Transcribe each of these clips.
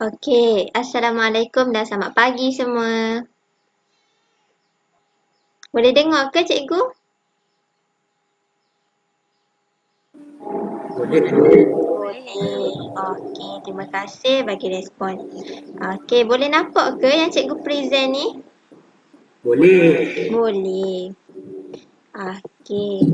Okey, Assalamualaikum dan selamat pagi semua. Boleh dengar ke cikgu? Boleh. Boleh. Okey, terima kasih bagi respon. Okey, boleh nampak ke yang cikgu present ni? Boleh. Boleh. Okey.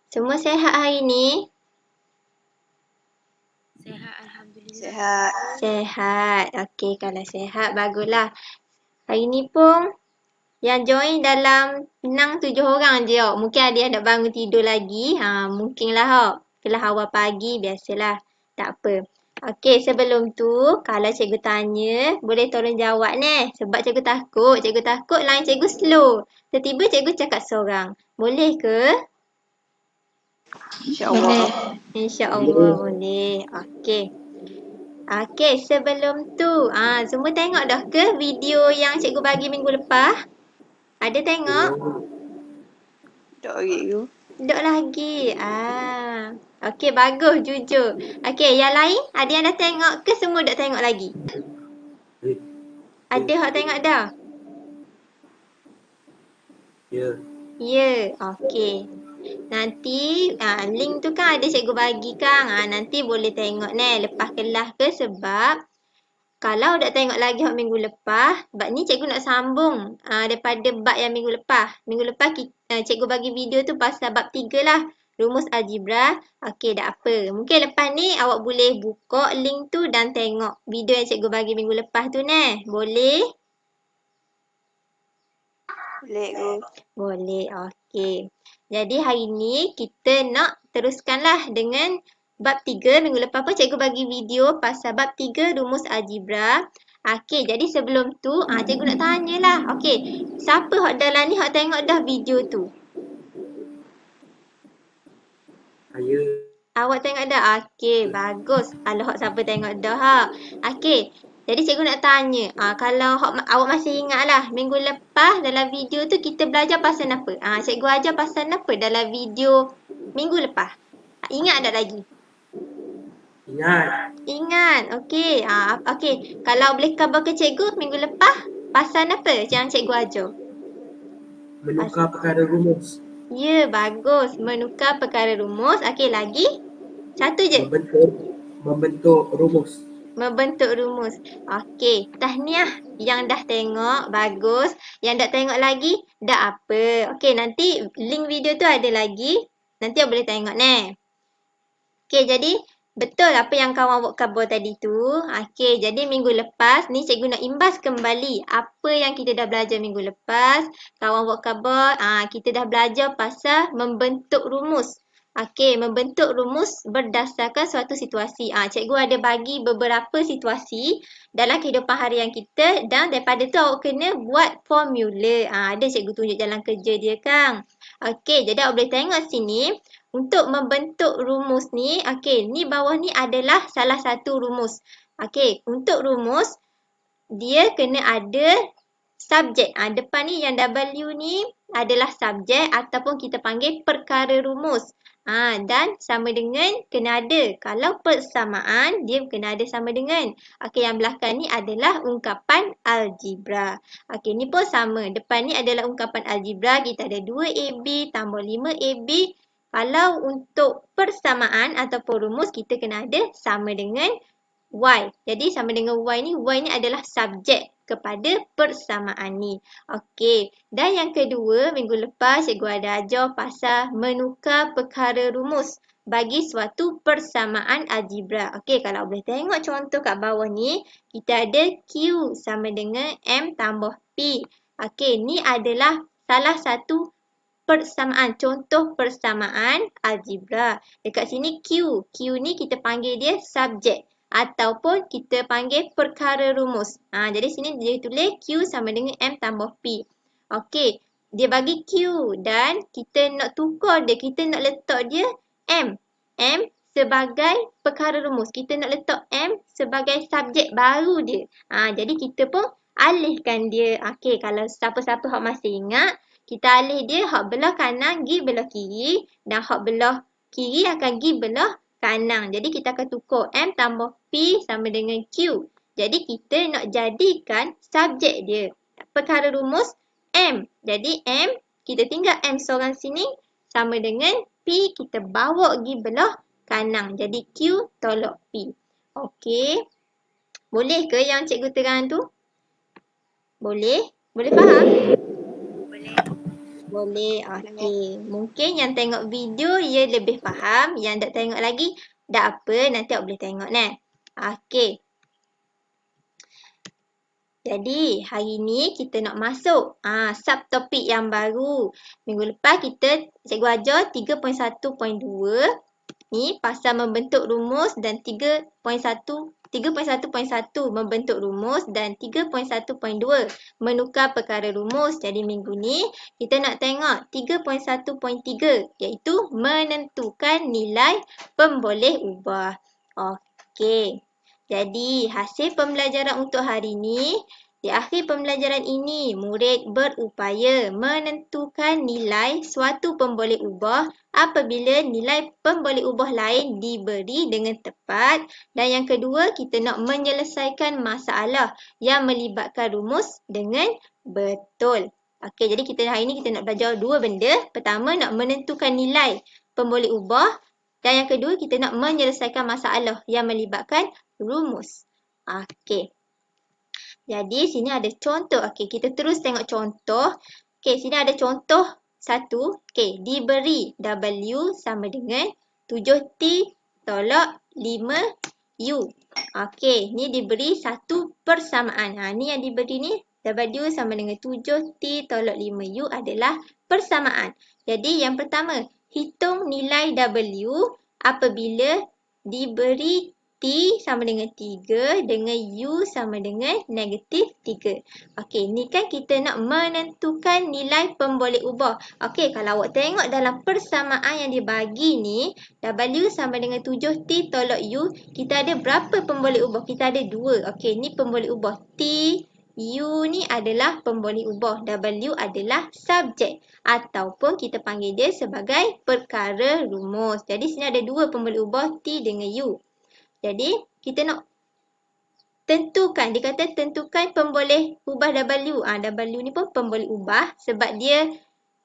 Semua sihat hari ni? Sehat, Alhamdulillah. Sehat. Sihat. Okey, kalau sihat baguslah. Hari ni pun yang join dalam 6-7 orang je. Mungkin ada yang nak bangun tidur lagi. Mungkinlah. Kelas awal pagi biasalah. Tak apa. Okey, sebelum tu kalau cikgu tanya, boleh tolong jawab ni. Sebab cikgu takut line cikgu slow. Tiba-tiba cikgu cakap seorang. Boleh ke? InsyaAllah. InsyaAllah boleh. Okey. Okey, sebelum tu, semua tengok dah ke video yang cikgu bagi minggu lepas? Ada tengok? Tak lagi tu. Duduk lagi. Okey, bagus, jujur. Okey, yang lain ada yang dah tengok ke semua dah tengok lagi? Ada hak tengok dah? Ya. Ya, okey. Nanti link tu kan ada cikgu bagi kan. Nanti boleh tengok ni lepas kelas ke sebab kalau dah tengok lagi hak minggu lepas, bab ni cikgu nak sambung daripada bab yang minggu lepas. Minggu lepas cikgu bagi video tu pasal bab 3 lah. Rumus algebra. Okey, tak apa. Mungkin lepas ni awak boleh buka link tu dan tengok video yang cikgu bagi minggu lepas tu ni. Boleh? Boleh tu. Boleh. Okey. Jadi hari ni kita nak teruskanlah dengan bab 3. Minggu lepas pun cikgu bagi video pasal bab 3 rumus algebra. Okey, jadi sebelum tu cikgu nak tanyalah. Okey, siapa hak dalam ni hak tengok dah video tu? Saya. Awak tengok dah? Okey, bagus. Kalau hak siapa tengok dah Okey, jadi cikgu nak tanya. Kalau awak masih ingat lah, minggu lepas dalam video tu kita belajar pasal apa? Cikgu ajar pasal apa dalam video minggu lepas? Ingat tak lagi? Ingat. Ingat. Okey. Okey. Kalau boleh khabar ke cikgu minggu lepas pasal apa yang cikgu ajar? Menukar perkara rumus. Ya, bagus. Menukar perkara rumus. Okey, lagi? Satu je? Membentuk rumus. Membentuk rumus. Okey, tahniah yang dah tengok. Bagus. Yang tak tengok lagi, tak apa. Okey, nanti link video tu ada lagi. Nanti awak boleh tengok ni. Okey, jadi betul apa yang kawan awak khabar tadi tu. Okey, jadi minggu lepas ni cikgu nak imbas kembali apa yang kita dah belajar minggu lepas. Kawan awak khabar, kita dah belajar pasal membentuk rumus. Okey, membentuk rumus berdasarkan suatu situasi. Cikgu ada bagi beberapa situasi dalam kehidupan harian kita dan daripada tu awak kena buat formula. Ada cikgu tunjuk jalan kerja dia kan. Okey, jadi awak boleh tengok sini. Untuk membentuk rumus ni, okey, ni bawah ni adalah salah satu rumus. Okey, untuk rumus, dia kena ada subjek. Depan ni yang W ni adalah subjek ataupun kita panggil perkara rumus. Dan sama dengan kena ada. Kalau persamaan, dia kena ada sama dengan. Okey, yang belakang ni adalah ungkapan algebra. Okey, ni pun sama. Depan ni adalah ungkapan algebra. Kita ada 2AB tambah 5AB. Kalau untuk persamaan ataupun rumus, kita kena ada sama dengan Y. Jadi sama dengan Y ni adalah subjek kepada persamaan ni. Okey. Dan yang kedua, minggu lepas cikgu ada ajar pasal menukar perkara rumus bagi suatu persamaan algebra. Okey, kalau boleh tengok contoh kat bawah ni, kita ada Q sama dengan M tambah P. Okey, ni adalah salah satu persamaan, contoh persamaan algebra. Dekat sini Q. Q ni kita panggil dia subjek ataupun kita panggil perkara rumus. Jadi sini dia tulis Q sama dengan M tambah P. Okey, dia bagi Q dan kita nak tukar dia, kita nak letak dia M. M sebagai perkara rumus. Kita nak letak M sebagai subjek baru dia. Jadi kita pun alihkan dia. Okey, kalau siapa-siapa hak masih ingat, kita alih dia hak belah kanan pergi belah kiri dan hak belah kiri akan pergi belah kanan. Jadi kita akan tukar M tambah P sama dengan Q. Jadi kita nak jadikan subjek dia. Perkara rumus M. Jadi M, kita tinggal M seorang sini sama dengan P kita bawa pergi belah kanan. Jadi Q tolak P. Okey. Boleh ke yang cikgu terang tu? Boleh? Boleh faham? Boleh. Boleh. Okey. Mungkin yang tengok video ia lebih faham. Yang tak tengok lagi, tak apa. Nanti awak boleh tengok ni. Okey. Jadi, hari ni kita nak masuk subtopik yang baru. Minggu lepas cikgu ajar 3.1.2. Ni pasal membentuk rumus dan 3.1.1 membentuk rumus dan 3.1.2 menukar perkara rumus. Jadi minggu ni kita nak tengok 3.1.3 iaitu menentukan nilai pemboleh ubah. Okey. Jadi hasil pembelajaran untuk hari ni, di akhir pembelajaran ini murid berupaya menentukan nilai suatu pemboleh ubah apabila nilai pemboleh ubah lain diberi dengan tepat. Dan yang kedua, kita nak menyelesaikan masalah yang melibatkan rumus dengan betul. Okey, jadi hari ini kita nak belajar dua benda. Pertama, nak menentukan nilai pemboleh ubah. Dan yang kedua, kita nak menyelesaikan masalah yang melibatkan rumus. Okey. Jadi, sini ada contoh. Okey, kita terus tengok contoh. Okey, sini ada contoh satu. Okey, diberi W sama dengan 7T tolak 5U. Okey, ni diberi satu persamaan. Ni yang diberi ni W sama dengan 7T tolak 5U adalah persamaan. Jadi, yang pertama, hitung nilai W apabila diberi T sama dengan 3 dengan U sama dengan negatif 3. Okey, ni kan kita nak menentukan nilai pemboleh ubah. Okey, kalau awak tengok dalam persamaan yang dibagi ni, W sama dengan 7T tolak U, kita ada berapa pemboleh ubah? Kita ada 2. Okey, ni pemboleh ubah T, U ni adalah pemboleh ubah. W adalah subjek. Ataupun kita panggil dia sebagai perkara rumus. Jadi sini ada 2 pemboleh ubah T dengan U. Jadi kita nak tentukan. Dia kata tentukan pemboleh ubah W. W ni pun pemboleh ubah sebab dia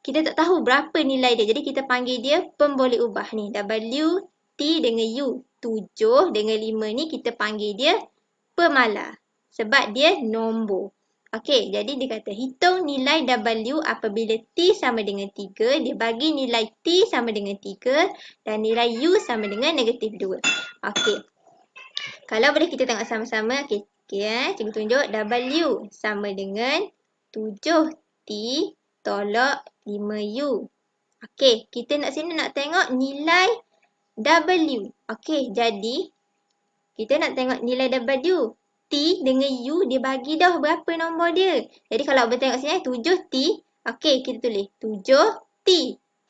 kita tak tahu berapa nilai dia. Jadi kita panggil dia pemboleh ubah ni. W, T dengan U. 7 dengan 5 ni kita panggil dia pemalar. Sebab dia nombor. Okey, jadi dia kata hitung nilai W apabila T sama dengan 3. Dia bagi nilai T sama dengan 3 dan nilai U sama dengan negatif 2. Okey. Kalau boleh kita tengok sama-sama. Okey, cikgu tunjuk W sama dengan 7T tolak 5U. Okey, kita nak tengok nilai W. Okey, jadi kita nak tengok nilai W. T dengan U dia bagi dah berapa nombor dia. Jadi kalau boleh tengok sini 7T. Okey, kita tulis 7T.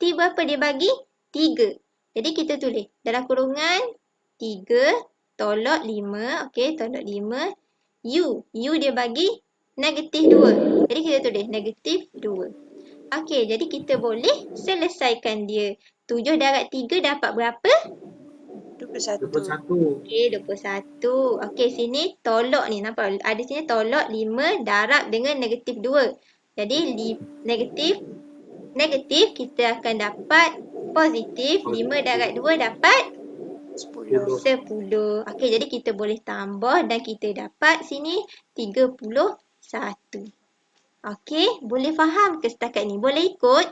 T berapa dia bagi? 3. Jadi kita tulis dalam kurungan 3 tolak 5. Okey, tolak 5. U dia bagi negatif 2. Jadi kita tulis negatif 2. Okey, jadi kita boleh selesaikan dia. 7 darab 3 dapat berapa? 21. Okey, 21. Okey, sini tolak ni. Nampak? Ada sini tolak 5 darab dengan negatif 2. Jadi, negatif kita akan dapat positif. 5 darab 2 dapat 10. Okey, jadi kita boleh tambah dan kita dapat sini 31. Okey, boleh faham ke setakat ni? Boleh ikut?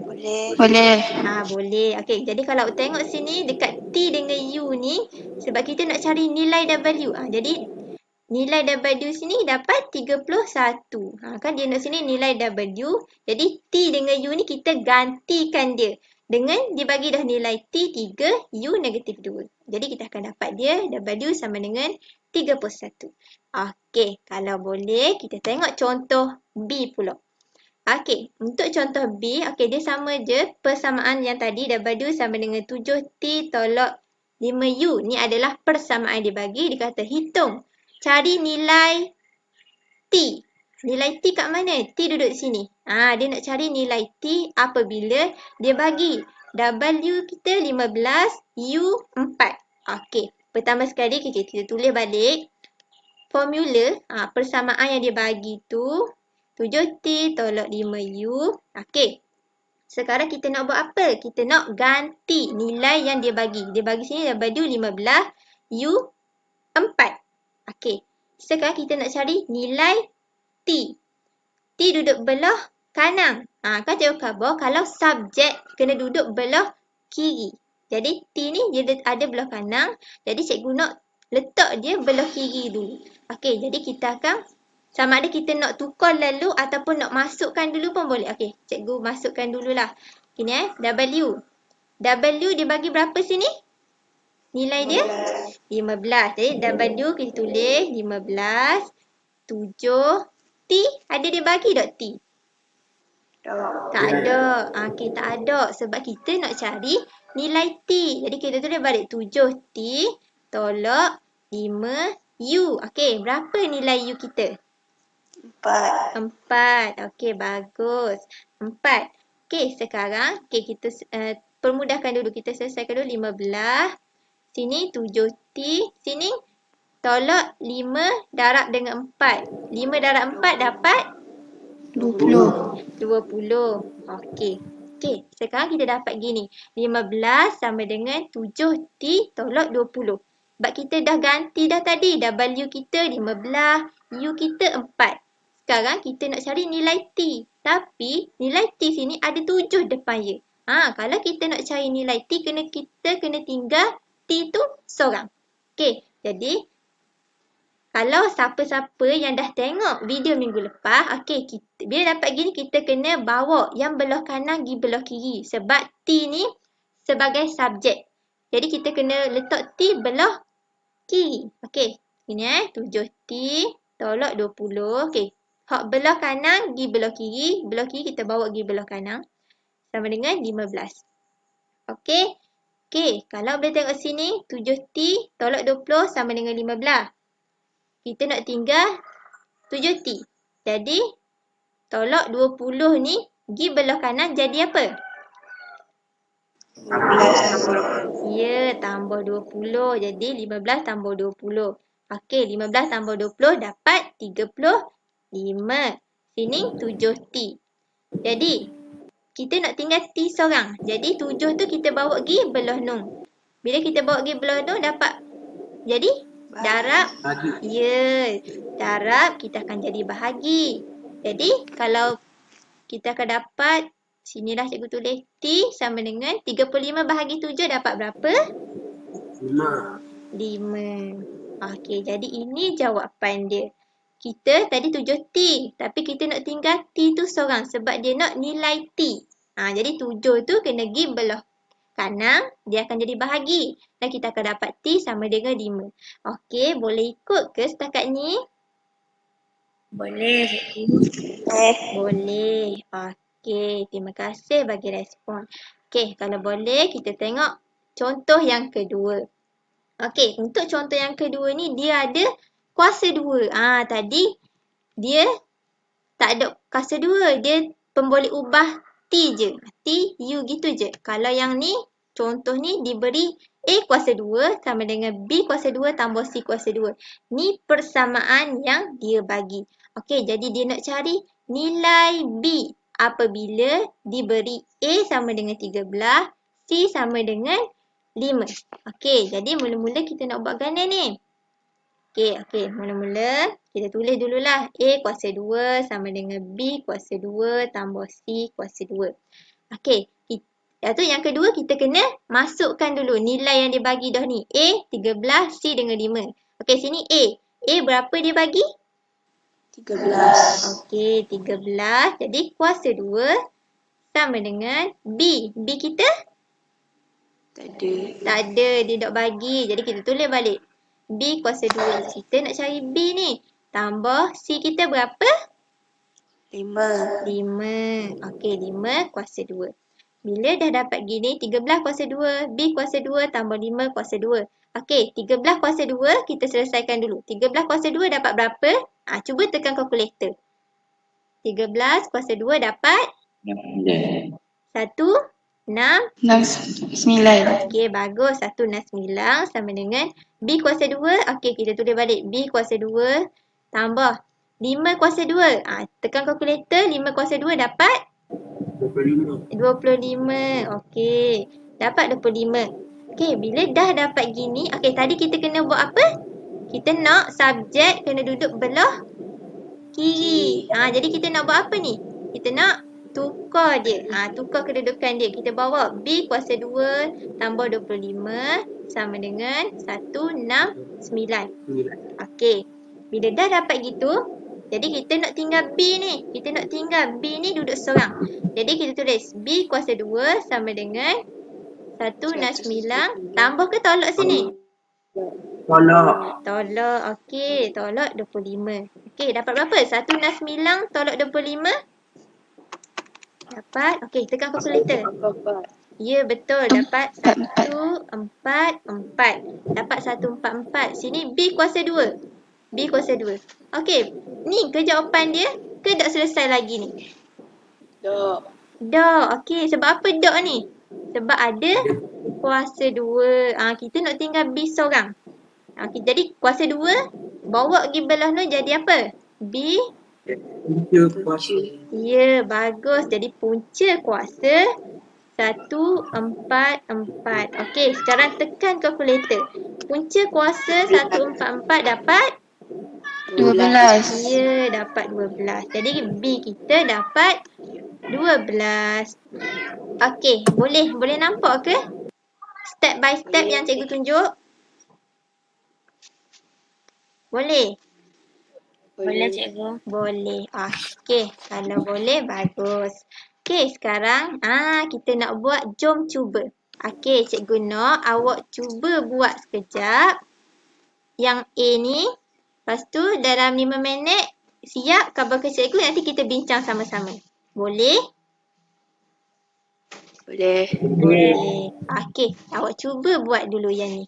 Boleh. Boleh. Okey, jadi kalau tengok sini dekat T dengan U ni sebab kita nak cari nilai W. Jadi nilai W sini dapat 31. Kan dia nak sini nilai W. Jadi T dengan U ni kita gantikan dia dengan dibagi dah nilai T 3, U negatif 2. Jadi kita akan dapat dia W sama dengan 31. Okey, kalau boleh kita tengok contoh B pula. Okey, untuk contoh B, okey dia sama je persamaan yang tadi W sama dengan 7T tolak 5U. Ni adalah persamaan dibagi, dia kata hitung. Cari nilai T. Nilai T kat mana? T duduk sini. Dia nak cari nilai T apabila dia bagi W kita 15, U 4. Okey. Pertama sekali kita tulis balik formula persamaan yang dia bagi tu 7T tolak 5U. Okey. Sekarang kita nak buat apa? Kita nak ganti nilai yang dia bagi. Dia bagi sini W 15, U 4. Okey. Sekarang kita nak cari nilai T. T duduk belah kanan. Kan cikgu khabar kalau subjek kena duduk belah kiri. Jadi T ni dia ada belah kanan. Jadi cikgu nak letak dia belah kiri dulu. Okey, jadi kita akan sama ada kita nak tukar lalu ataupun nak masukkan dulu pun boleh. Okey, cikgu masukkan dululah. Ini W. W dia bagi berapa sini? Nilai dia 15. Jadi W kita tulis 15, 7, T ada dia bagi tak T? Tak ada. Okey, tak ada. Sebab kita nak cari nilai T. Jadi kita tulis balik 7T tolak 5U. Okey, berapa nilai U kita? 4. Okey, bagus. 4. Okey, sekarang kita permudahkan dulu. Kita selesaikan dulu 15. Sini 7T. Sini tolak 5 darab dengan 4. 5 darab 4 dapat? 20. Okey. Okey, sekarang kita dapat gini. 15 sama dengan 7T tolak 20. Sebab kita dah ganti dah tadi. W kita 15, U kita 4. Sekarang kita nak cari nilai T. Tapi nilai T sini ada 7 depan dia. Kalau kita nak cari nilai T, kita kena tinggal T tu seorang. Okey, jadi kalau siapa-siapa yang dah tengok video minggu lepas, okey, bila dapat gini kita kena bawa yang belah kanan pergi belah kiri. Sebab T ni sebagai subjek. Jadi kita kena letak T belah kiri. Okey, ini 7T tolak 20. Okey, hak belah kanan pergi belah kiri kita bawa pergi belah kanan. Sama dengan 15. Okey. Okey, kalau boleh tengok sini, 7T tolak 20 sama dengan 15. Kita nak tinggal 7T. Jadi, tolak 20 ni pergi belah kanan jadi apa? 15 Ya, tambah 20. Jadi, 15 tambah 20. Okey, 15 tambah 20 dapat 35. Sini 7T. Jadi, kita nak tinggal T seorang. Jadi, 7 tu kita bawa pergi belah nung. Bila kita bawa pergi belah nung dapat jadi darab. Ya, darab kita akan jadi bahagi. Jadi, kalau kita akan dapat, sinilah cikgu tulis T sama dengan 35 bahagi 7 dapat berapa? 5. Okey, jadi ini jawapan dia. Kita tadi 7T, tapi kita nak tinggal T tu seorang sebab dia nak nilai T. Jadi 7 tu kena pergi belah kanan, dia akan jadi bahagi. Dan kita akan dapat T sama dengan 5. Okey, boleh ikut ke setakat ni? Boleh. Boleh. Okey, terima kasih bagi respon. Okey, kalau boleh kita tengok contoh yang kedua. Okey, untuk contoh yang kedua ni dia ada kuasa 2. Tadi dia tak ada kuasa 2. Dia pemboleh ubah T je. T, U gitu je. Kalau yang ni, contoh ni diberi A kuasa 2 sama dengan B kuasa 2 tambah C kuasa 2. Ni persamaan yang dia bagi. Okey, jadi dia nak cari nilai B apabila diberi A sama dengan 13, C sama dengan 5. Okey, jadi mula-mula kita nak buat ganda ni. Okey, mula-mula kita tulis dululah A kuasa 2 sama dengan B kuasa 2 tambah C kuasa 2. Okey, yang kedua kita kena masukkan dulu nilai yang dia bagi dah ni. A 13, C dengan 5. Okey, sini A. A berapa dia bagi? 13. Okey, 13. Jadi kuasa 2 sama dengan B. B kita? Tak ada. Tak ada, dia tak bagi. Jadi kita tulis balik. B kuasa 2. Kita nak cari B ni. Tambah C kita berapa? 5. 5. Okey, 5 kuasa 2. Bila dah dapat gini, 13 kuasa 2, B kuasa 2 tambah 5 kuasa 2. Okey, 13 kuasa 2 kita selesaikan dulu. 13 kuasa 2 dapat berapa? Cuba tekan kalkulator. 13 kuasa 2 dapat 1, 6. 9. Okey, bagus. 169 sama dengan B kuasa 2. Okey, kita tulis balik. B kuasa 2 tambah 5 kuasa 2. Tekan kalkulator. 5 kuasa 2 dapat 25. 25. Okey, dapat 25. Okey, bila dah dapat gini. Okey, tadi kita kena buat apa? Kita nak subjek kena duduk belah kiri. Jadi kita nak buat apa ni? Kita nak tukar dia. Tukar kedudukan dia. Kita bawa B kuasa 2 tambah 25 sama dengan 169. Okey. Bila dah dapat gitu, jadi kita nak tinggal B ni. Kita nak tinggal B ni duduk seorang. Jadi kita tulis B kuasa 2 sama dengan 169. Tambah ke tolak sini? Tolak. Tolak. Okey, tolak 25. Okey, dapat berapa? 169 tolak 25. Dapat. Okey, tekan kalkulator. Ya, betul. Dapat 144. Dapat 144. Sini B kuasa 2. B kuasa 2. Okey, ni ke jawapan dia ke dah selesai lagi ni? Dah. Okey, sebab apa dah ni? Sebab ada kuasa 2. Kita nak tinggal B seorang. Okey, jadi kuasa 2 bawa pergi belah ni jadi apa? B. Punca kuasa. Ya, bagus. Jadi punca kuasa 144. Okey, sekarang tekan kalkulator. Punca kuasa 144 dapat 12. Ya, dapat 12. Jadi B kita dapat 12. Okey, boleh nampak ke? Step by step yang cikgu tunjuk. Boleh? Boleh cikgu. Boleh. Okey, kalau boleh bagus. Okey, sekarang kita nak buat jom cuba. Okey, cikgu nak awak cuba buat sekejap. Yang A ni. Lepas tu dalam 5 minit siap khabar ke cikgu, nanti kita bincang sama-sama. Boleh? Boleh. Boleh. Okey, awak cuba buat dulu yang ni.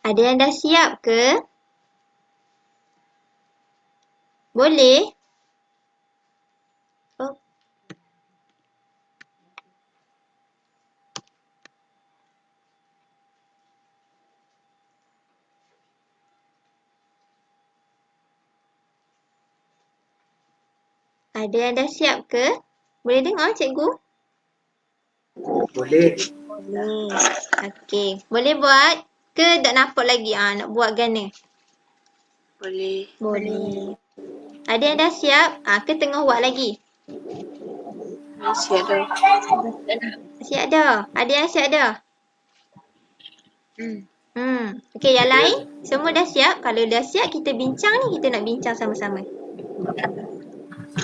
Ada yang dah siap ke? Boleh? Oh. Ada yang dah siap ke? Boleh dengar cikgu? Boleh. Boleh. Okey. Boleh buat ke tak nampak lagi? Nak buat gana? Boleh. Boleh. Ada yang dah siap? Ke tengah buat lagi? Siap dah. Siap dah. Ada yang siap dah? Okey, yang lain? Semua dah siap? Kalau dah siap, kita bincang ni. Kita nak bincang sama-sama.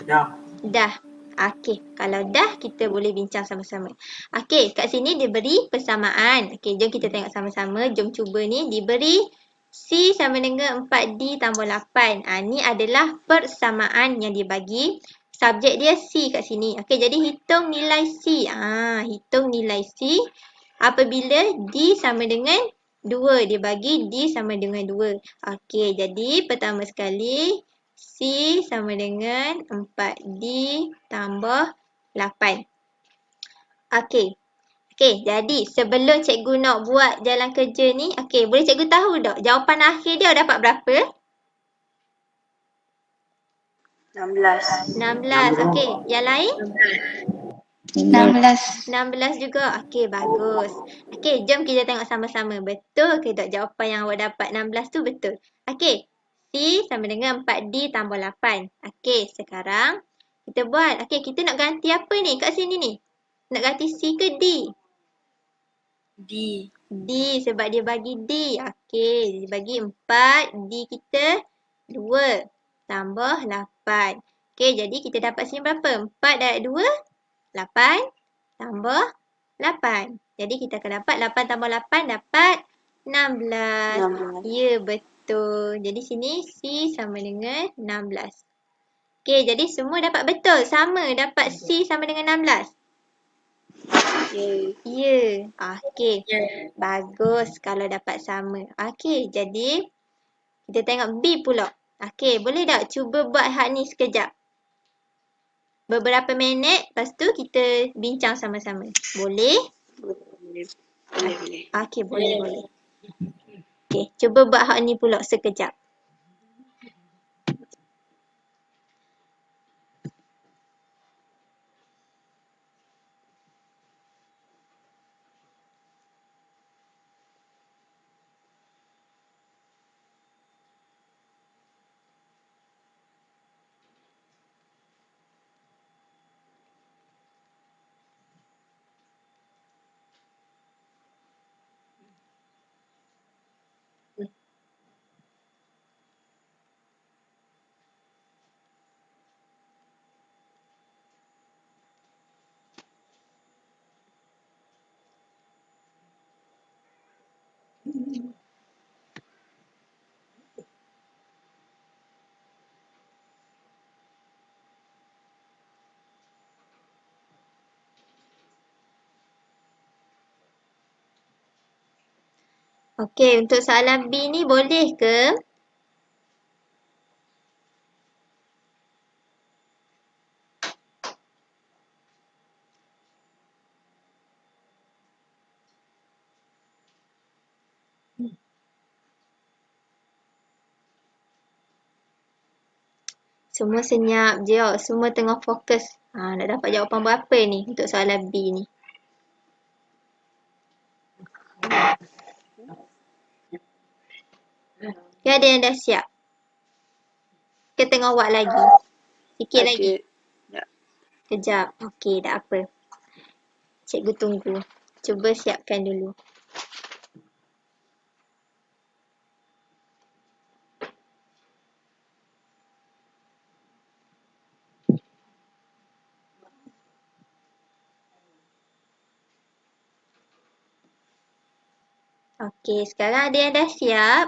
Dah. Dah. Okey, kalau dah kita boleh bincang sama-sama. Okey, kat sini dia beri persamaan. Okey, jom kita tengok sama-sama. Jom cuba ni diberi C sama dengan 4D tambah 8. Ni adalah persamaan yang dibagi. Subjek dia C kat sini. Okey, jadi hitung nilai C. Hitung nilai C apabila D sama dengan 2. Dia bagi D sama dengan 2. Okey, jadi pertama sekali C sama dengan 4D tambah 8. Okey. Okey, jadi sebelum cikgu nak buat jalan kerja ni, okey, boleh cikgu tahu tak jawapan akhir dia dapat berapa? 16. 16. Okey, yang lain? 16. 16 juga. Okey, bagus. Okey, jom kita tengok sama-sama. Betul ke tak jawapan yang awak dapat 16 tu betul? Okey, C sama dengan 4D tambah 8. Okey, sekarang kita buat. Okey, kita nak ganti apa ni kat sini ni? Nak ganti C ke D? D. D sebab dia bagi D. Okey, dia bagi 4. D kita 2 tambah 8. Okey, jadi kita dapat sini berapa? 4 darab 2, 8 tambah 8. Jadi kita akan dapat 8 tambah 8 dapat 16. 16. Ya, betul. Jadi sini C sama dengan 16. Okey, jadi semua dapat betul. Sama dapat C sama dengan 16. Ya. Ya. Okey. Ya. Bagus kalau dapat sama. Okey, jadi kita tengok B pula. Okey, boleh tak cuba buat hak ni sekejap? Beberapa minit, lepas tu kita bincang sama-sama. Boleh? Boleh. Boleh. Okey, boleh. Okey, cuba buat hak ni pula sekejap. Okey, untuk soalan B ni boleh ke? Semua senyap je. Semua tengah fokus. Nak dapat jawapan berapa ni untuk soalan B ni? Ke ada yang dah siap? Ke tengah buat lagi? Sikit lagi. Tak. Kejap. Okey, tak apa. Cikgu tunggu. Cuba siapkan dulu. Okey, sekarang ada yang dah siap?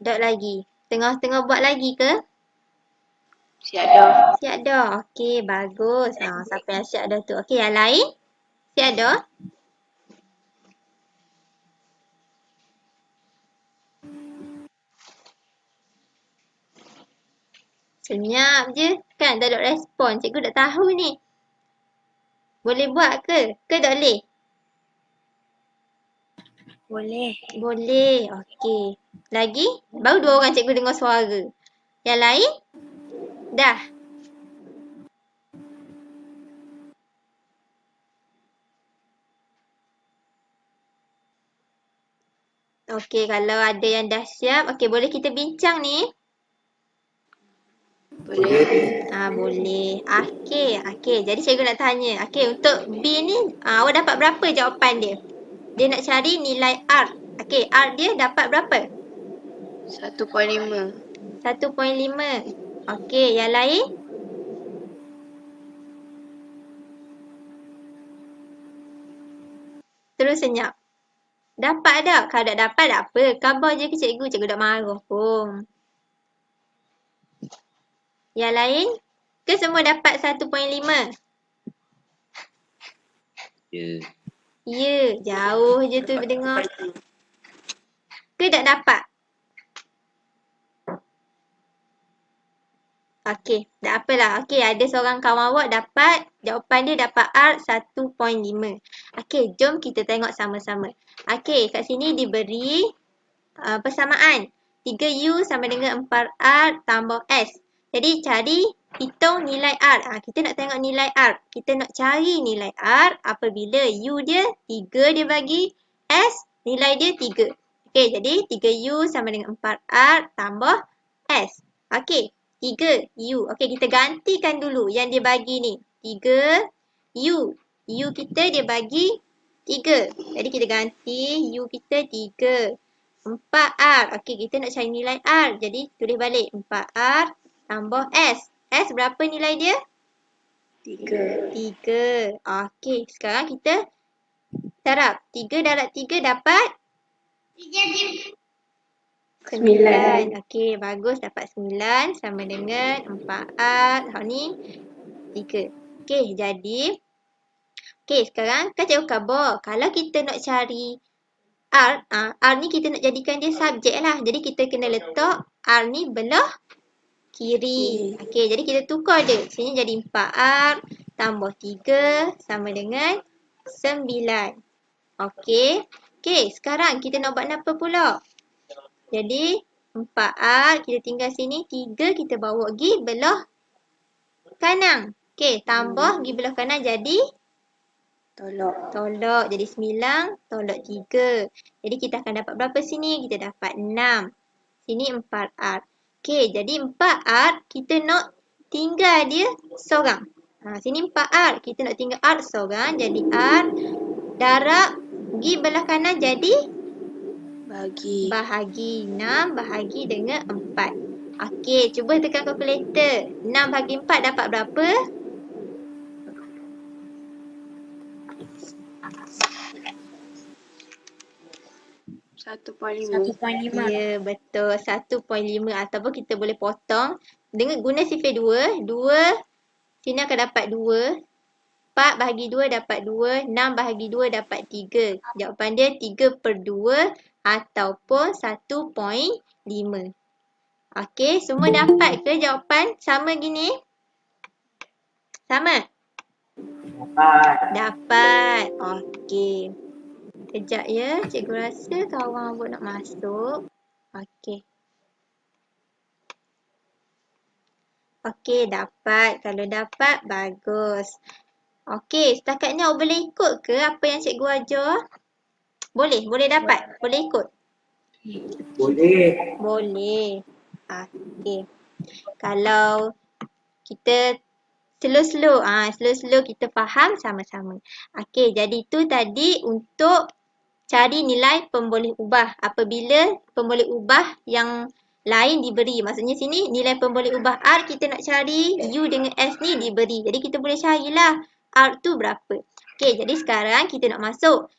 Tak lagi. Tengah-tengah buat lagi ke? Siap dah. Siap dah. Okey, bagus. Siapa yang siap dah tu. Okey, yang lain? Siap dah? Senyap je. Kan tak ada respon. Cikgu dah tahu ni. Boleh buat ke? Ke tak boleh? Boleh. Boleh. Okey. Lagi? Baru 2 orang cikgu dengar suara. Yang lain? Dah. Okey, kalau ada yang dah siap. Okey, boleh kita bincang ni? Boleh. Boleh. Okey. Jadi cikgu nak tanya. Okey, untuk B ni, awak dapat berapa jawapan dia? Dia nak cari nilai R. Okey, R dia dapat berapa? 1.5. 1.5. Okey, yang lain? Terus senyap. Dapat tak? Kalau tak dapat tak apa. Khabar je ke cikgu. Cikgu tak marah pun. Yang lain? Ke semua dapat 1.5? Ya. Ya, jauh je tu dengar. Ke tak dapat? Okey, tak apalah. Okey, ada seorang kawan awak dapat, jawapan dia dapat R 1.5. Okey, jom kita tengok sama-sama. Okey, kat sini diberi persamaan. 3U sama dengan 4R tambah S. Jadi, cari hitung nilai R. Kita nak tengok nilai R. Kita nak cari nilai R apabila U dia 3 dia bagi S, nilai dia 3. Okey, jadi 3U sama dengan 4R tambah S. Okey, 3U. Okey, kita gantikan dulu yang dia bagi ni. 3U. U kita dia bagi 3. Jadi kita ganti U kita 3. 4R. Okey, kita nak cari nilai R. Jadi tulis balik 4R tambah S. S berapa nilai dia? 3. 3. Okey, sekarang kita darab. 3 darab 3 dapat 9. Okey, bagus. Dapat 9 sama dengan 4R. Ni 3. Okey, jadi. Okey, sekarang kan cikgu khabar. Kalau kita nak cari R, R ni kita nak jadikan dia subjek lah. Jadi kita kena letak R ni belah kiri. Okey, jadi kita tukar dia. Sini jadi 4R tambah 3 sama dengan 9. Okey. Okey, sekarang kita nak buat apa pula? Jadi 4R kita tinggal sini, 3 kita bawa pergi belah kanan. Okey, tambah pergi belah kanan jadi tolak. Jadi 9 tolak 3. Jadi kita akan dapat berapa sini? Kita dapat 6. Sini 4R. Okey, jadi 4R kita nak tinggal dia seorang. Sini 4R. Kita nak tinggal R seorang. Jadi R darab pergi belah kanan jadi bahagi 6 bahagi dengan 4. Okey, cuba tekan kalkulator. 6 bahagi 4 dapat berapa? 1.5. Ya, betul. 1.5 ataupun kita boleh potong dengan guna sifar 2. 2 sini akan dapat 2. 4 bahagi 2 dapat 2. 6 bahagi 2 dapat 3. Jawapan dia 3/2 ataupun 1.5. Okey, semua dapat ke jawapan sama gini? Sama? Dapat. Okey. Kejap ya, cikgu rasa kawan Abuk nak masuk. Okey. Okey, dapat. Kalau dapat, bagus. Okey, setakat ni awak boleh ikut ke apa yang cikgu ajar? Boleh dapat? Boleh ikut? Boleh. Okey. Kalau kita slow-slow, slow-slow kita faham sama-sama. Okey, jadi tu tadi untuk cari nilai pemboleh ubah apabila pemboleh ubah yang lain diberi. Maksudnya sini nilai pemboleh ubah R kita nak cari, U dengan S ni diberi. Jadi kita boleh carilah R tu berapa. Okey, jadi sekarang kita nak masuk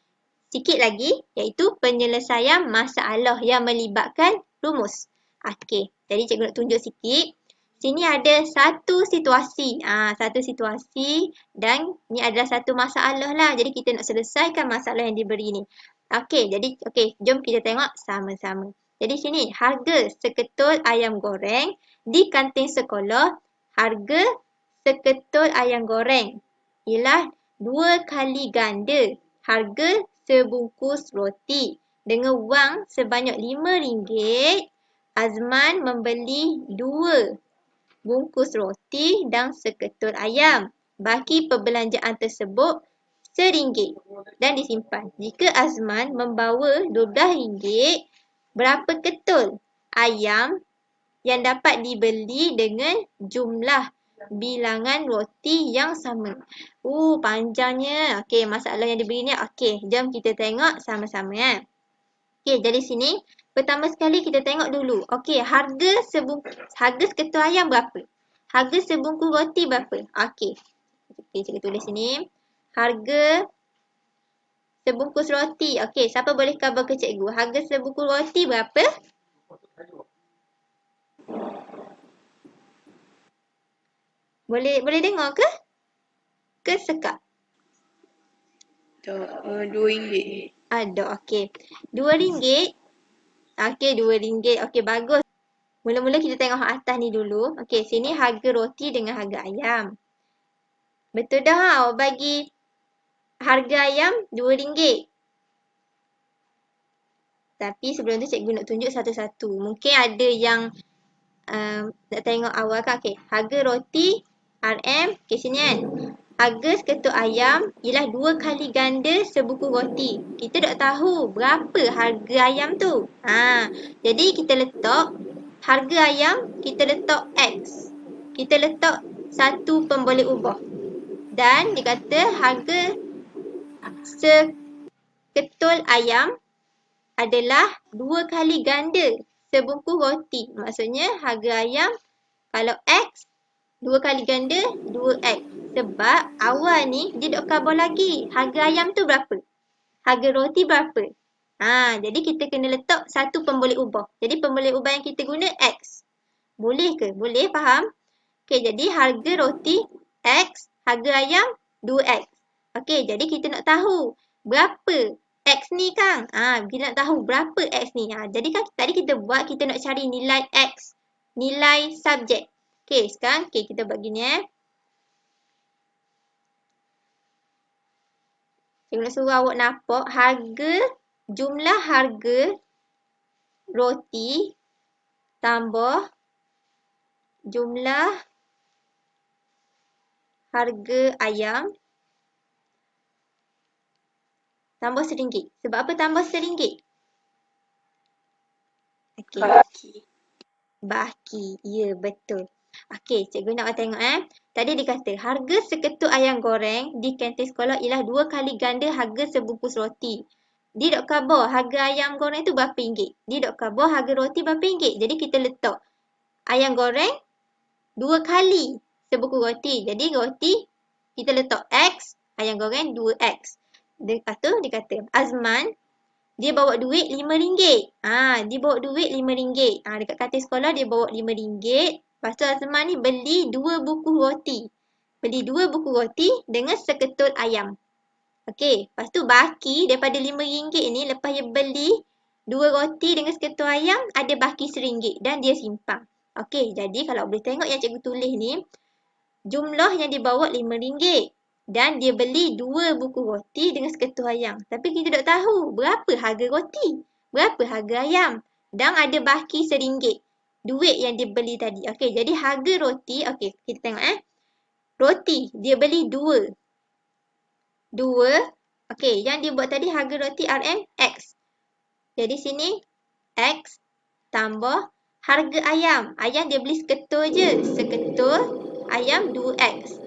sikit lagi iaitu penyelesaian masalah yang melibatkan rumus. Okey, jadi cikgu nak tunjuk sikit. Sini ada satu situasi. Satu situasi dan ni adalah satu masalah lah. Jadi kita nak selesaikan masalah yang diberi ni. Okey, jadi jom kita tengok sama-sama. Jadi sini harga seketul ayam goreng di kantin sekolah. Harga seketul ayam goreng ialah 2 kali ganda harga sebungkus roti. Dengan wang sebanyak RM5, Azman membeli 2 bungkus roti dan seketul ayam. Baki perbelanjaan tersebut RM1 dan disimpan. Jika Azman membawa RM12, berapa ketul ayam yang dapat dibeli dengan jumlah bilangan roti yang sama? Panjangnya. Okey, masalah yang diberi ni. Okey, jom kita tengok sama-sama. Okey, jadi sini pertama sekali kita tengok dulu. Okey, harga seketul ayam berapa? Harga sebungkus roti berapa? Okey, cikgu tulis sini. Harga sebungkus roti. Okey, siapa boleh khabar ke cikgu? Harga sebungkus roti berapa? Boleh dengar ke? Ke sekak? RM2. Ada, okey. RM2. Okey, RM2. Okey, bagus. Mula-mula kita tengok atas ni dulu. Okey, sini harga roti dengan harga ayam. Betul dah awak bagi harga ayam RM2. Tapi sebelum tu cikgu nak tunjuk satu-satu. Mungkin ada yang nak tengok awal kan. Okey, harga roti RM. Okey, sini kan. Harga seketul ayam ialah 2 kali ganda sebungkus roti. Kita dah tahu berapa harga ayam tu. Jadi kita letak harga ayam, kita letak X. Kita letak satu pemboleh ubah. Dan dia kata harga seketul ayam adalah 2 kali ganda sebungkus roti. Maksudnya harga ayam kalau X 2 kali ganda 2X. Sebab awal ni dia dok khabar lagi harga ayam tu berapa? Harga roti berapa? Jadi kita kena letak satu pemboleh ubah. Jadi pemboleh ubah yang kita guna X. Boleh ke? Boleh, faham? Okey, jadi harga roti X, harga ayam 2X. Okey, jadi kita nak tahu berapa X ni, Kang. Kita nak tahu berapa X ni. Jadi kan tadi kita buat, kita nak cari nilai X. Nilai subjek. Okey, sekarang kita buat gini Cikgu nak suruh awak nampak jumlah harga roti tambah jumlah harga ayam tambah RM1. Sebab apa tambah RM1? Okey. Baki. Ya, betul. Okey, cikgu nak awak tengok Tadi dia kata harga seketul ayam goreng di kantin sekolah ialah 2 kali ganda harga sebungkus roti. Dia dok khabar harga ayam goreng tu berapa ringgit. Dia dok khabar harga roti berapa ringgit. Jadi kita letak ayam goreng 2 kali sebungkus roti. Jadi roti kita letak X, ayam goreng 2X. Lepas tu dia kata Azman dia bawa duit RM5. Dia bawa duit RM5. Dekat kantin sekolah dia bawa RM5. Lepas tu Azman ni beli 2 buku roti. Beli 2 buku roti dengan seketul ayam. Okey, lepas tu baki daripada RM5 ni lepas dia beli 2 roti dengan seketul ayam, ada baki RM1 dan dia simpan. Okey, jadi kalau boleh tengok yang cikgu tulis ni, jumlah yang dibawa RM5 dan dia beli 2 buku roti dengan seketul ayam. Tapi kita tak tahu berapa harga roti, berapa harga ayam dan ada baki RM1. Duit yang dia beli tadi. Okey, jadi harga roti, okey, kita tengok Roti, dia beli 2. 2. Okey, yang dia buat tadi harga roti RM-X. Jadi sini X tambah harga ayam. Ayam dia beli seketul je. Seketul ayam 2X.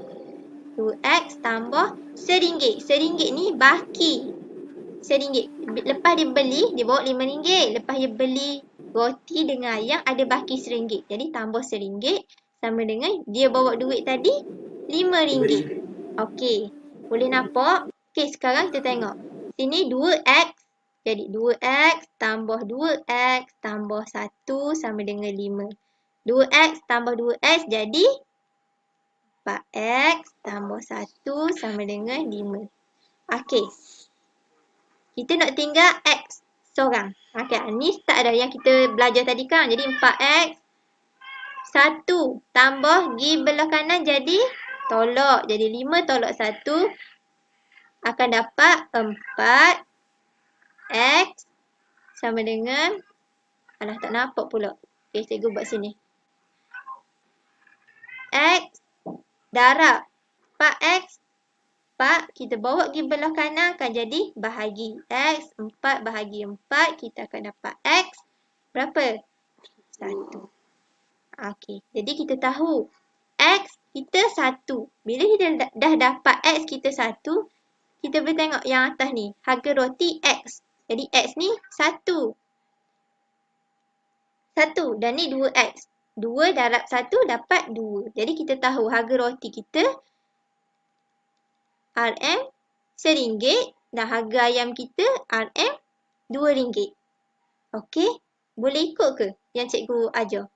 2X tambah RM1. RM1 ni baki. RM1. Lepas dia beli, dia bawa RM5. Lepas dia beli roti dengan ayam, ada baki RM1. Jadi tambah RM1 sama dengan dia bawa duit tadi RM5. Okey. Boleh nampak? Okey, sekarang kita tengok. Sini 2X. Jadi 2X tambah 2X tambah 1 sama dengan 5. 2X tambah 2X jadi 4X tambah 1 sama dengan 5. Okey. Kita nak tinggal X seorang. Okey, ni start dah yang kita belajar tadi kan. Jadi 4X 1 tambah pergi belah kanan jadi tolak. Jadi 5 tolak 1 akan dapat 4X sama dengan tak nampak pula. Okey, cikgu buat sini. X darab 4X 4 kita bawa pergi belah kanan akan jadi bahagi X 4 bahagi 4 kita akan dapat X berapa? 1. Okey, jadi kita tahu X kita 1. Bila kita dah dapat X kita 1, kita boleh tengok yang atas ni, harga roti X. Jadi X ni 1. 1 dan ni 2X. 2 darab 1 dapat 2. Jadi kita tahu harga roti kita RM RM1 dan harga ayam kita RM RM2. Okey? Boleh ikut ke yang cikgu ajar?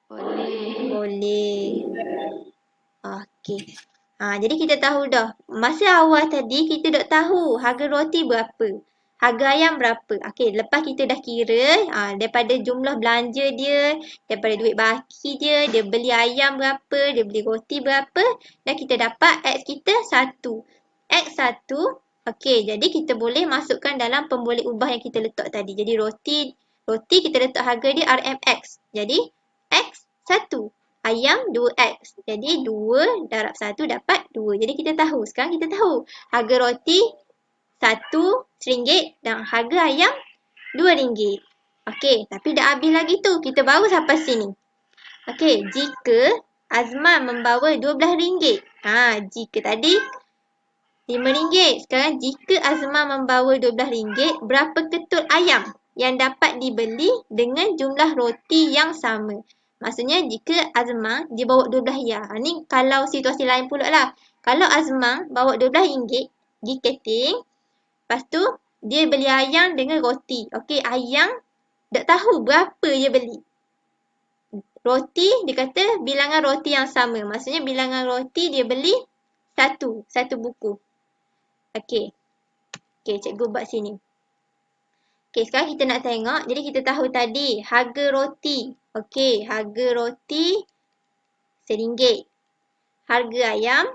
Boleh. Okey. Jadi kita tahu dah. Masa awal tadi kita dah tahu harga roti berapa. Harga ayam berapa. Okey, lepas kita dah kira daripada jumlah belanja dia, daripada duit baki dia beli ayam berapa, dia beli roti berapa dan kita dapat X kita 1. X 1. Okey, jadi kita boleh masukkan dalam pemboleh ubah yang kita letak tadi. Jadi roti kita letak harga dia RMX. Jadi X 1. Ayam 2X. Jadi 2 darab 1 dapat 2. Jadi kita tahu. Sekarang kita tahu. Harga roti RM1 dan harga ayam RM2. Okey. Tapi dah habis lagi tu. Kita baru sampai sini. Okey. Jika Azman membawa RM12. Jika tadi RM5. Sekarang jika Azman membawa RM12. Berapa ketul ayam yang dapat dibeli dengan jumlah roti yang sama? Maksudnya jika Azman dia bawa RM12. Ni kalau situasi lain pula lah. Kalau Azman bawa RM12 pergi kantin. Lepas tu Dia beli ayam dengan roti. Okey, ayam tak tahu berapa dia beli. Roti, dia kata bilangan roti yang sama. Maksudnya bilangan roti dia beli satu buku. Okey. Okey, cikgu buat sini. Okey, sekarang kita nak tengok. Jadi kita tahu tadi harga roti. Okey, harga roti RM1. Harga ayam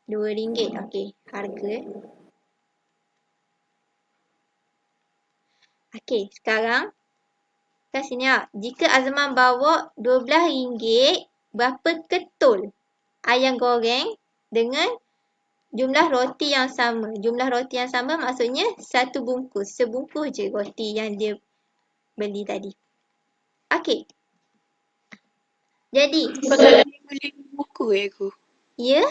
RM2. Okey, harga. Okey, sekarang kat sini jika Azman bawa RM12, berapa ketul ayam goreng dengan jumlah roti yang sama? Jumlah roti yang sama maksudnya satu bungkus. Sebungkus je roti yang dia beli tadi. Okey. Jadi, Tadi beli buku aku. ya?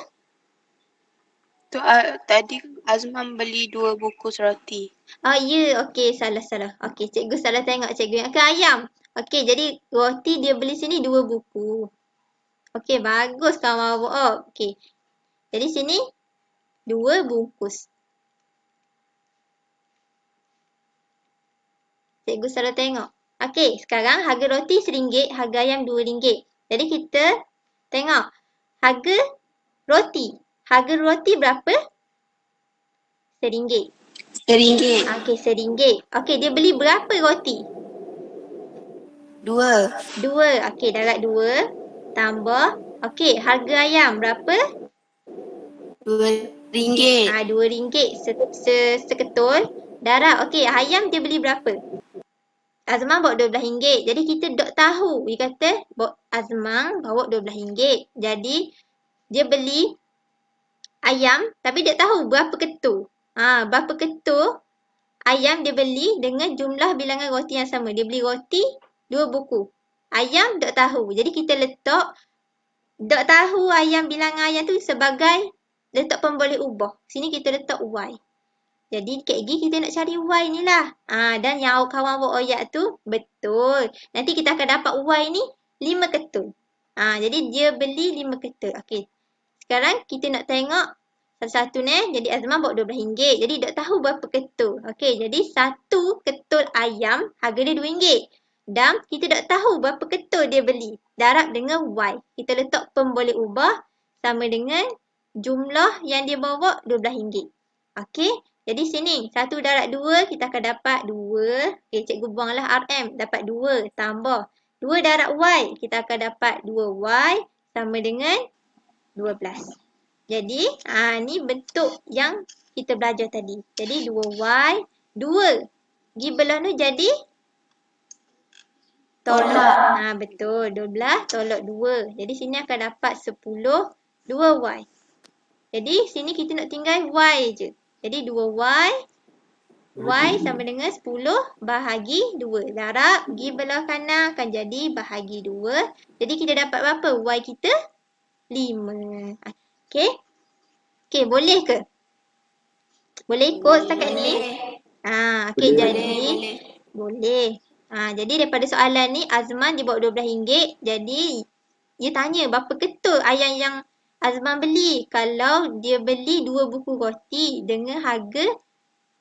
Tu tadi Azman beli 2 bungkus roti. Ya. Okey, salah. Okey, cikgu salah tengok. Cikgu ingatkan ayam. Okey, jadi roti dia beli sini 2 buku. Okey, bagus kawan awak. Okey. Jadi sini 2 bungkus. Cikgu salah tengok. Okey, sekarang harga roti RM1, harga ayam RM2. Jadi kita tengok harga roti. Harga roti berapa? RM1. RM1. Okey, RM1. Okey, dia beli berapa roti? 2. 2. Okey, darat 2. Tambah. Okey, harga ayam berapa? RM2. RM2 seketul. Darab. Okey, ayam dia beli berapa? Azman bawa RM12. Jadi kita dok tahu. Dia kata Azman bawa RM12. Jadi dia beli ayam tapi dia tahu berapa ketul. Berapa ketul ayam dia beli dengan jumlah bilangan roti yang sama. Dia beli roti 2 buku. Ayam dok tahu. Jadi kita letak dok tahu ayam bilangan ayam tu sebagai letak pemboleh ubah. Sini kita letak Y. Jadi Kak Gi kita nak cari Y ni lah. Dan yang kawan awak oyak tu betul. Nanti kita akan dapat Y ni 5 ketul. Jadi dia beli 5 ketul. Okey. Sekarang kita nak tengok satu-satu ni. Jadi Azman bawa RM12. Jadi tak tahu berapa ketul. Okey, jadi satu ketul ayam harga dia RM2. Dan kita tak tahu berapa ketul dia beli. Darab dengan Y. Kita letak pemboleh ubah sama dengan jumlah yang dia bawa RM12. Okey. Jadi sini, 1 darab 2, kita akan dapat 2. Okey, cikgu buanglah RM. Dapat 2 tambah 2 darab Y. Kita akan dapat 2Y sama dengan 12. Jadi, ni bentuk yang kita belajar tadi. Jadi, 2Y, 2. Pergi belah tu jadi? Tolak. Betul. 12 tolak 2. Jadi, sini akan dapat 10, 2Y. Jadi, sini kita nak tinggal Y je. Jadi 2Y, Y sama dengan 10 bahagi 2. Darab, pergi belah kanan akan jadi bahagi 2. Jadi kita dapat berapa? Y kita 5. Okey? Okey, boleh ke? Boleh ikut setakat ni? Okey, jadi boleh. Jadi daripada soalan ni Azman dia bawa RM12. Jadi dia tanya berapa ketul ayam yang Azman beli. Kalau dia beli 2 buku roti dengan harga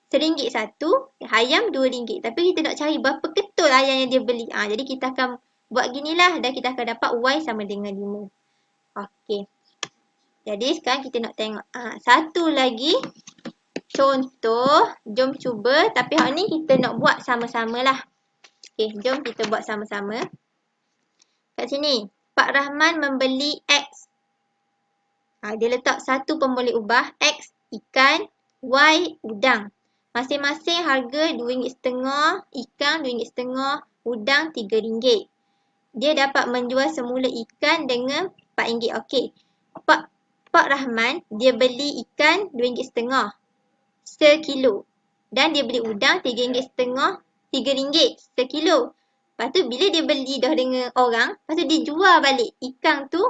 RM1 satu, ayam RM2. Tapi kita nak cari berapa ketul ayam yang dia beli. Jadi kita akan buat ginilah dan kita akan dapat Y sama dengan 5. Okey. Jadi sekarang kita nak tengok satu lagi contoh. Jom cuba. Tapi hari ni kita nak buat sama-sama lah. Okey, jom kita buat sama-sama. Kat sini, Pak Rahman membeli X. Dia letak satu pemboleh ubah. X ikan, Y udang. Masing-masing harga RM2.50, ikan RM2.50, udang RM3. Dia dapat menjual semula ikan dengan RM4. Okey. Pak Rahman dia beli ikan RM2.50 sekilo. Dan dia beli udang RM3.50, RM3 sekilo. Lepas tu bila dia beli dah dengan orang, lepas tu dia jual balik ikan tu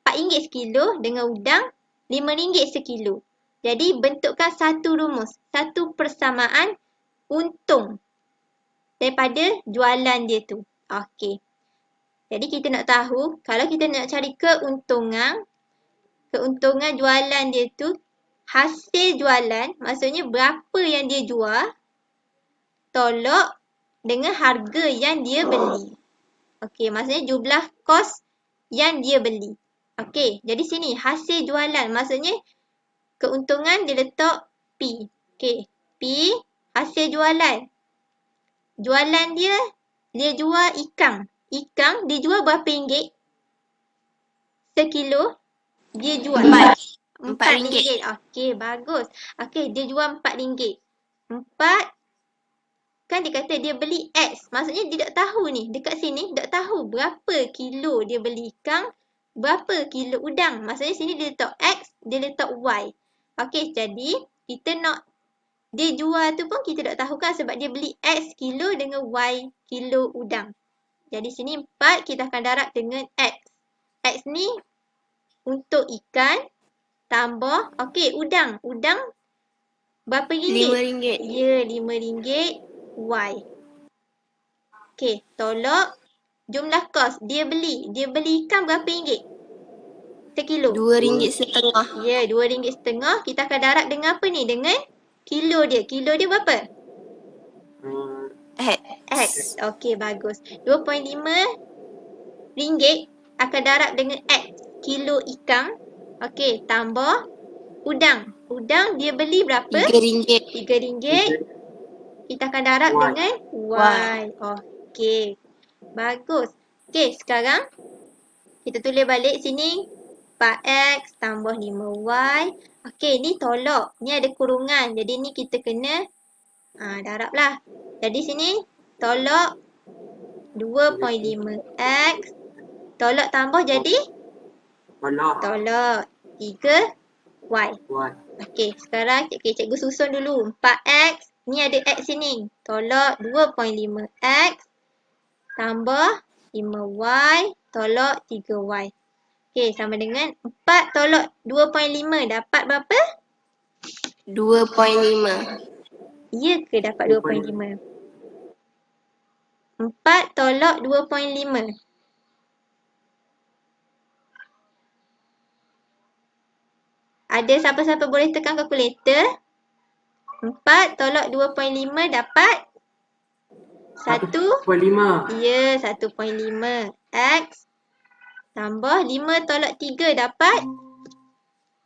RM4 sekilo dengan udang RM5 sekilo. Jadi bentukkan satu rumus, satu persamaan untung daripada jualan dia tu. Okey. Jadi kita nak tahu, kalau kita nak cari keuntungan jualan dia tu, hasil jualan, maksudnya berapa yang dia jual, tolak dengan harga yang dia beli. Okey, maksudnya jumlah kos yang dia beli. Okey, jadi sini hasil jualan, maksudnya keuntungan dia letak P. Okey, P hasil jualan. Jualan dia jual ikan. Ikan dia jual berapa ringgit? Sekilo dia jual. Empat ringgit. RM4. Okey, bagus. Okey, dia jual RM4. 4 kan dia kata dia beli X. Maksudnya dia tak tahu ni. Dekat sini tak tahu berapa kilo dia beli ikan, berapa kilo udang. Maksudnya sini dia letak X, dia letak Y. Okey, jadi kita nak dia jual tu pun kita tak tahu kan sebab dia beli X kilo dengan Y kilo udang. Jadi sini 4 kita akan darab dengan X. X ni untuk ikan tambah, okey, udang. Udang berapa ringgit? RM5. Ya, RM5 Y. Okey, tolak jumlah kos. Dia beli ikan berapa ringgit? Sekilo. RM2.50. Ya, RM2.50. Kita akan darab dengan apa ni? Dengan kilo dia. Kilo dia berapa? X. Okey, bagus. RM2.5 akan darab dengan X. Kilo ikan. Okey, tambah udang. Udang dia beli berapa? RM3. RM3. Kita akan darab Y. dengan Y. Okey. Bagus. Okey, sekarang kita tulis balik sini. 4X tambah 5Y. Okey, ni tolak. Ni ada kurungan. Jadi ni kita kena darab lah. Jadi sini tolak 2.5X. Tolak tambah jadi? Tolak 3Y. Okey, sekarang cikgu susun dulu. 4X. Ni ada X sini. Tolak 2.5X. Tambah 5Y. Tolak 3Y. Okey, sama dengan 4 tolak 2.5. Dapat berapa? 2.5. Ya ke dapat 2.5? 4 tolak 2.5. Ada siapa-siapa boleh tekan kalkulator? 4 tolak 2.5 dapat? 1. 1.5. Ya, 1.5. X tambah 5 tolak 3 dapat?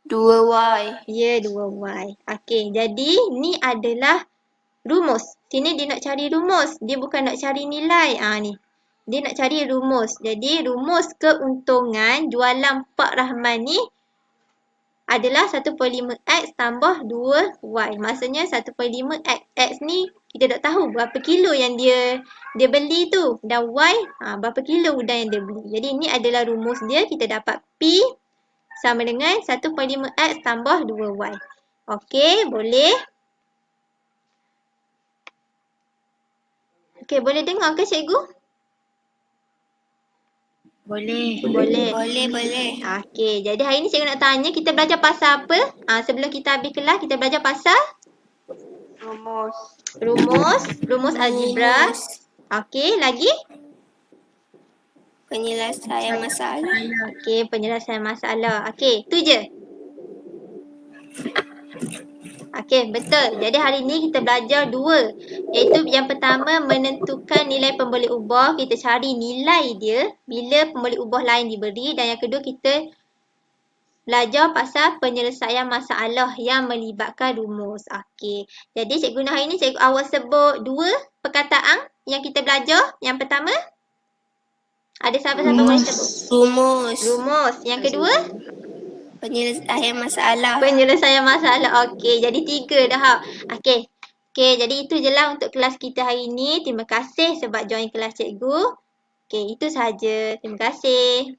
2Y. Ya, 2Y. Okey, jadi ni adalah rumus. Sini dia nak cari rumus. Dia bukan nak cari nilai. Ni. Dia nak cari rumus. Jadi rumus keuntungan jualan Pak Rahman ni adalah 1.5X tambah 2Y. Maksudnya 1.5X. X ni kita tak tahu berapa kilo yang dia beli tu. Dan Y berapa kilo udang yang dia beli. Jadi ni adalah rumus dia. Kita dapat P sama dengan 1.5X tambah 2Y. Okey, boleh? Okey, boleh dengar ke cikgu? Boleh. Boleh. Boleh. Okey, jadi hari ni cikgu nak tanya kita belajar pasal apa? Sebelum kita habis kelas kita belajar pasal rumus algebra. Okey, lagi? Penyelesaian masalah. Okey, penyelesaian masalah. Okey, tu je. Okey, betul. Jadi hari ni kita belajar 2. Iaitu yang pertama menentukan nilai pembeli ubah. Kita cari nilai dia bila pembeli ubah lain diberi. Dan yang kedua kita belajar pasal penyelesaian masalah yang melibatkan rumus. Okey. Jadi cikgu nak hari ni cikgu awal sebut 2 perkataan yang kita belajar. Yang pertama? Ada siapa-siapa boleh sebut? Rumus. Yang kedua? Penyelesaian masalah. Penyelesaian masalah. Okey, jadi 3 dah. Okey. Okey, jadi itu je lah untuk kelas kita hari ni. Terima kasih sebab join kelas cikgu. Okey, itu sahaja. Terima kasih.